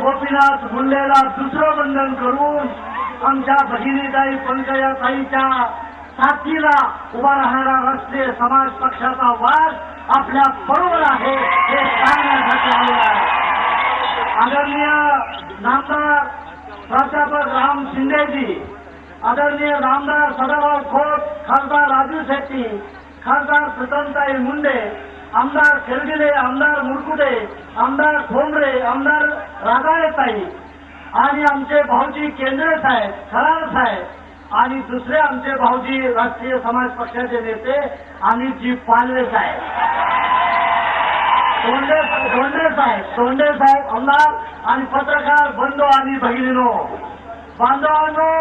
गोपीनाथ मुंडेला दुसरं बंधन करून आमच्या भगिनीताई पंकजाताईच्या साथीला उभा राहणारा राष्ट्रीय समाज पक्षाचा वाद आपल्या बरोबर आहे हे सांगण्यासाठी आलेला आहे. आदरणीय नामदार प्राध्यापक राम शिंदेजी, आदरणीय नामदार सदाभाऊ खोत, खासदार राजू शेट्टी, खासदार प्रीतमताई मुंडे, आमदार खेरगिले, आमदार मुरकुटे, आमदार ठोंबरे, आमदार रागाळेताई आणि आमचे भाऊजी केंद्रे साहेब, खराळ साहेब आणि दुसरे आमचे भाऊजी राष्ट्रीय समाज पक्षाचे नेते अनिलजी पालवे साहेब, सोंडे साहेब आमदार आणि पत्रकार बंधू आणि भगिनीनो, बांधवांनो,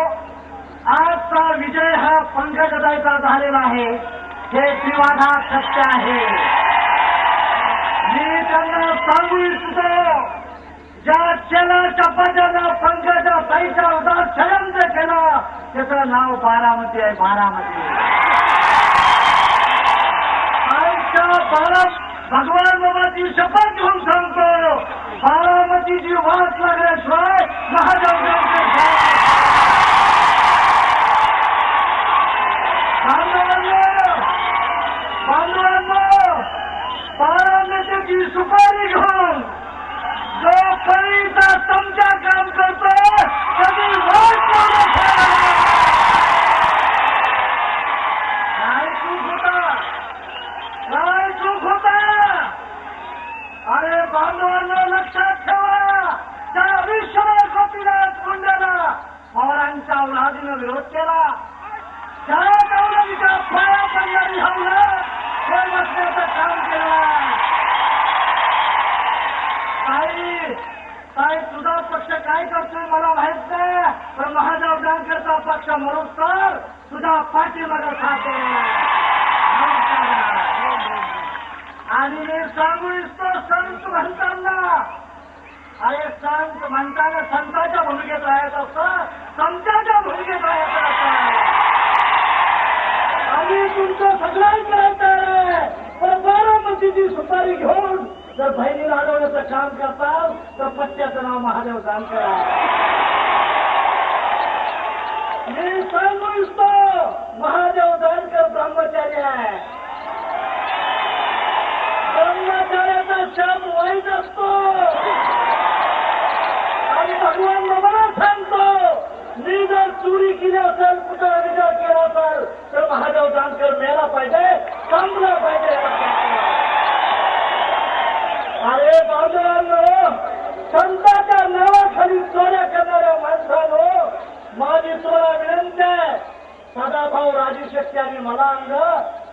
आजचा विजय हा पंकजाताईचा झालेला आहे हे त्रिवाधा सत्य आहे. मी त्यांना सांगू इच्छितो, ज्या चला चपात्याला पंकजाताईच्या उदार षडयंत्र केलं त्याचं नाव बारामती आहे. बारामती आमच्या भगवान बाबाची शपथ घेऊन सांगतो, बारामतीची वाट लागल्याशिवाय महादेव बांधवांनो, बारामतीची सुपारी घेऊन जो कळीचा चमचा काम करतो कधी वाट काय चूक होता. अरे बांधवांना लक्षात ठेवा, त्या विश्वनाथ गोपीनाथ मुंडेला पवारांच्या औलादीनं विरोध केला, त्या औलादीच्या पाया पडणारी हवलं हे बसण्याचं काम केलं. काय तुझा पक्ष काय करतोय मला माहित नाही, पण महादेव जानकरचा पक्ष मरोस्तर तुझा पाठीमागे खाते. आणि मी सांगू इच्छितो, संत म्हणताना, अरे संत म्हणताना संतांच्या भूमिकेत राहायचं असतं, संतांच्या भूमिकेत राहायचं असतं. आणि तुमचं सगळं करायचं आहे, तर बारामतीची सुपारी घेऊन जर बहिणीला अडवण्याचं काम करताल तर पट्ट्याचं नाव महादेव जानकर आहे. मी सांगू इच्छितो, महादेव जानकर ब्रह्मचारी आहे. ब्रह्मचार्याचा शब्द वाईट असतो आणि भगवान बाबाला सांगतो, मी जर चोरी केली असेल, कुठं विचार केला असेल तर महादेव जानकर मेला पाहिजे, संपला पाहिजे. अरे बांधवांनो, संतांच्या नावाखाली चोऱ्या करणाऱ्या माणसांनो, माझी तुला विनंती आहे, सदाभाऊ राजू शेट्टी आणि मला अंग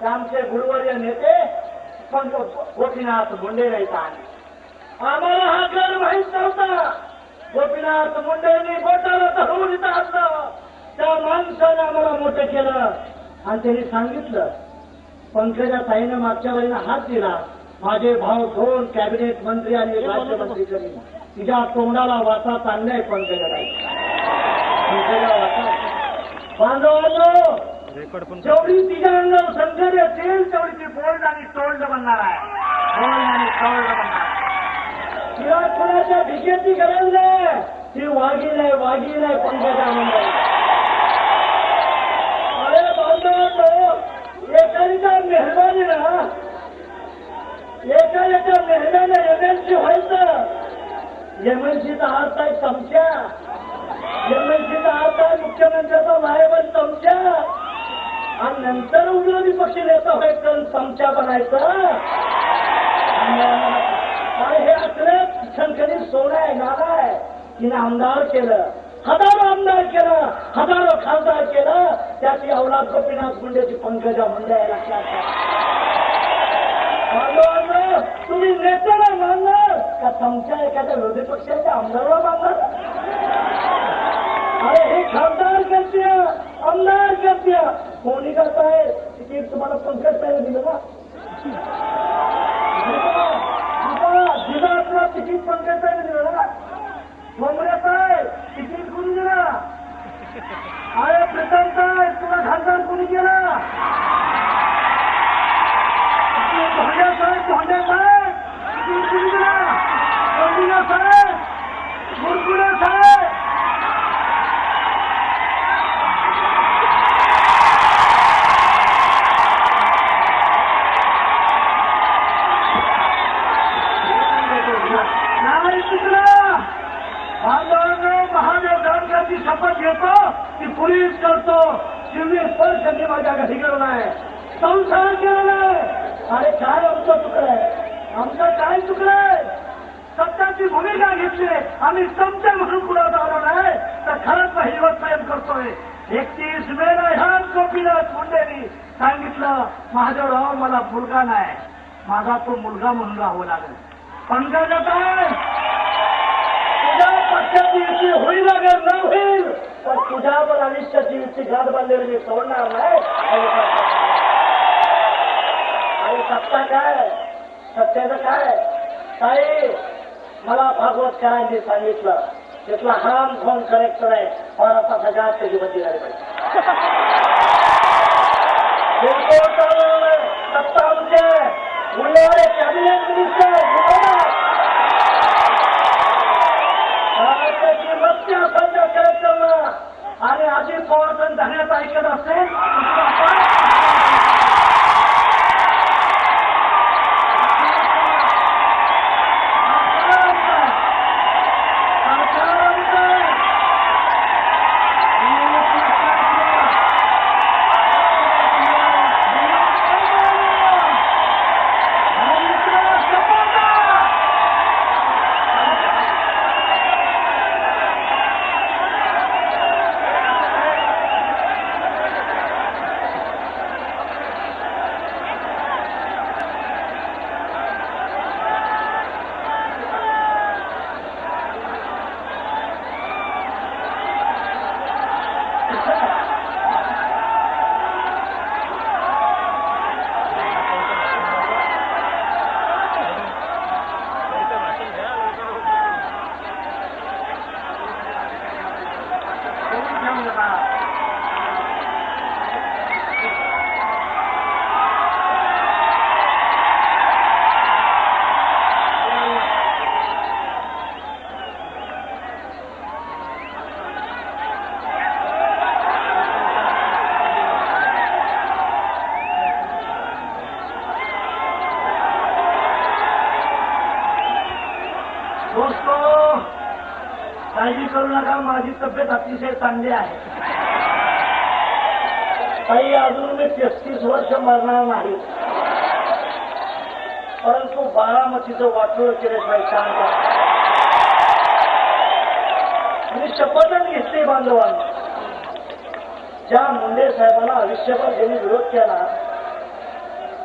आमचे गुरुवर्य नेते गोपीनाथ मुंडे राहतात. आम्हाला हा गड माहीत नव्हता. गोपीनाथ मुंडेंनी बोटाला धरून इथं आणलं, त्या माणसाने आम्हाला मोठं केलं आणि त्यांनी सांगितलं, पंकजाताईनं मागच्या वेळेला हात दिला, माझे भाऊ 2 कॅबिनेट मंत्री आणि 1 राज्यमंत्री करीन, तिच्या तोंडाला वाचा चाललाय पंकजाताई. बांधवांनो, जेवढी तिच्या अंगावर संघर्ष असेल तेवढी ती बोल्ड आणि टोल्ड बनणार आहे. बोल्ड आणि टोल्ड बनणार. तिला कोणाच्या भिकेची गरज नाही, ती वाघील आहे पंकजा मुंडे. अरे बांधवांनो, एकाच्या मेहरबानीनं एमएलसी व्हायचं. एमएलसीचा अर्थ आहे चमचा, एमएलसीचा अर्थ आहे मुख्यमंत्र्याचा लायबल चमचा, आणि नंतर विरोधी पक्ष नेता व्हायचं, चमचा बनायचं. आणि हे असलं खणखणीत सोनं आहे, नाणं आहे. तिने आमदार केलं, हजारो आमदार केलं, हजारो खासदार केलं, त्याची औलाद गोपीनाथ मुंडेची पंकजा मुंडे आहे. लक्षात तुम्ही नेत्याला मानणार का चमचा एखाद्या विरोधी पक्षाच्या आमदाराला मानणार? अरे हे खासदार करते, आमदार करते, कोणी करताय? तिकीट तुम्हाला पंकज ताईने दिलं ना, जिल्हा तिकीट पंकज ताईने दिलं ना, काँग्रेस तिकीट कोणी दिलं? अरे प्रीतम साहेब, तुला खासदार कोणी केला? धोंडे साहेब तिकीट कोणी दिला? साहेब घरी गेलो नाही, संसार केला नाही. अरे काय आमचं चुकलंय? आमचं काय चुकलंय? सत्याची भूमिका घेतली, आम्ही चमचे म्हणून कुणाला आलो नाही, तर खरंच हिरवत प्रेम करतोय. 31 मेला ह्याच गोपीनाथ मुंडेंनी सांगितलं, महादेवराव मला मुलगा नाही, माझा तो मुलगा म्हणून राहावं लागेल. पंकजाताई, तुझ्या पक्षाची युती होईल अगर न होईल, पण तुझ्यावर आयुष्याची युती घात बांधलेली मी सोडणार नाही. आणि सत्ता काय, सत्याचं काय? ताई, मला भागवत करायला सांगितलं, तिथला हाम फोन करेक्टर आहे, और आता सगळ्यात त्याची बदली झाली पाहिजे. सत्ता आमचे मुलावर कॅबिनेट मिनिस्टर महाराष्ट्राची मस्ती असेल त्या करेक्टरला, आणि अजित पवार धन्यात ऐकत असेल काळजी करू नका, माझी तब्येत अतिशय चांगली आहे. काही अजून मी 33 वर्ष मरणार नाही, परंतु बारामतीचं वाटोळ केल्याशिवाय शांत. मी शपथच घेतली बांधवांनी, ज्या मुंडे साहेबांना आयुष्यभर ज्यांनी विरोध केला,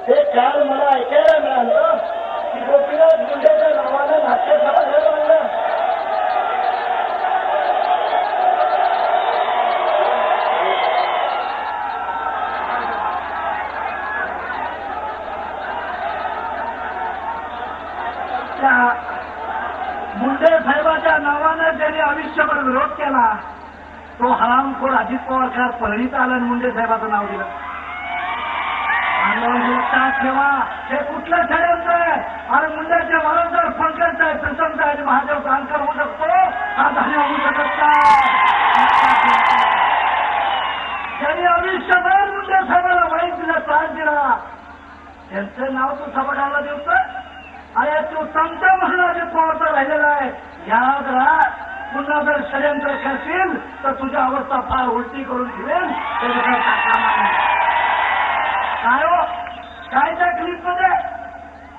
ते काल मला ऐकायला मिळालं की गोपीनाथ मुंडेच्या नावानं नाट्यसभा घडवलं. मुंडे साहेबाच्या नावानं ज्यांनी आयुष्यभर विरोध केला, तो हरामखोर अजित पवार परळीत आला आणि मुंडे साहेबाचं नाव दिलं. लक्षात ठेवा, हे कुठलं षडयंत्र आहे? आणि मुंडेच्या बरोबर पंकज साहेब, प्रसन्न साहेब, महादेव जानकर होऊ शकतो, हा धान्य होऊ शकत नाही. ज्यांनी आयुष्यभर मुंडे साहेबाला वाईट दिला, त्रास दिला, त्यांचं नाव तू सभागृहाला देऊन, अरे तू चमचा म्हणून अजित पवारचा राहिलेला आहे. याद राहा, पुन्हा जर षडयंत्र करशील तर तुझी अवस्था फार उलटी करून ठेवेल. काय हो, काय त्या क्लिपमध्ये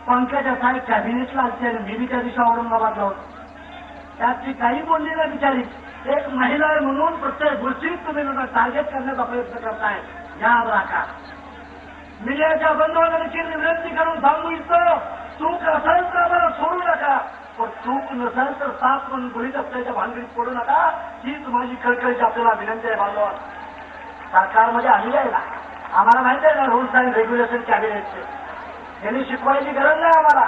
पंकजा साहेब कॅबिनेटला असते आणि मी बी त्या दिवशी औरंगाबादला होतो. त्याची काही बोलली नाही बिचारी. एक महिला आहे म्हणून प्रत्येक गोष्टीत तुम्ही टार्गेट करण्याचा प्रयत्न करताय. याद राखा, मीडियाच्या बंधूंना देखील विनंती करून सांगू इच्छितो, चूक असेल तर आम्हाला सोडू नका, पण चूक नसेल तर साथ म्हणून गुढीत असल्याच्या भानगडीत पडू नका. हीच माझी कळकळीची आपल्याला विनंती आहे. बांधवा, सरकारमध्ये आलेली आहे ना, आम्हाला माहिती आहे ना रूल्स अँड रेग्युलेशन कॅबिनेटचे, यांनी शिकवायची गरज नाही आम्हाला.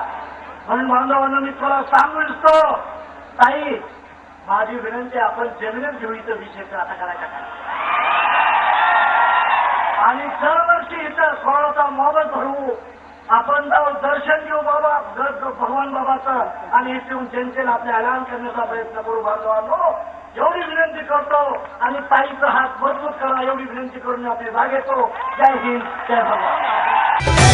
म्हणून बांधवांना मी तुला सांगू इच्छितो, ताई माझी विनंती, आपण जमिनीत घेऊ इथं विषय आता करायचा काय, आणि दरवर्षी इथं सोळाचा मोबत भरू, आपण जाऊन दर्शन घेऊ बाबा भगवान बाबाचं, आणि इथे येऊन जनतेला आपले ऐलान करण्याचा प्रयत्न करू. बांधवांनो, एवढी विनंती करतो, आणि ताईचा हात मजबूत करा एवढी विनंती करून आपली जाग येतो. जय हिंद, जय भगवान.